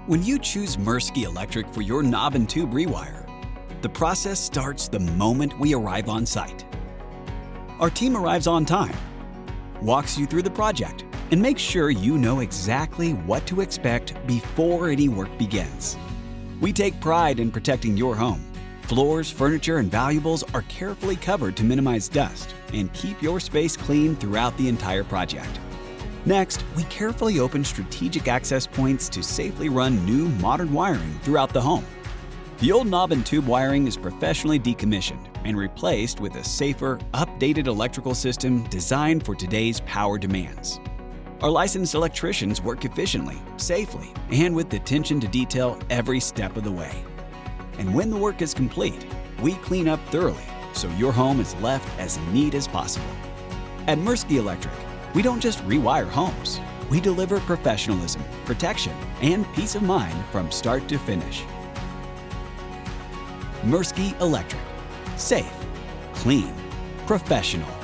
When you choose Mirsky Electric for your knob and tube rewire, the process starts the moment we arrive on site. Our team arrives on time, walks you through the project, and makes sure you know exactly what to expect before any work begins. We take pride in protecting your home. Floors, furniture, and valuables are carefully covered to minimize dust and keep your space clean throughout the entire project. Next, we carefully open strategic access points to safely run new modern wiring throughout the home. The old knob and tube wiring is professionally decommissioned and replaced with a safer, updated electrical system designed for today's power demands. Our licensed electricians work efficiently, safely, and with attention to detail every step of the way. And when the work is complete, we clean up thoroughly so your home is left as neat as possible. At Mirsky Electric, we don't just rewire homes. We deliver professionalism, protection, and peace of mind from start to finish. Mirsky Electric. Safe, clean, professional.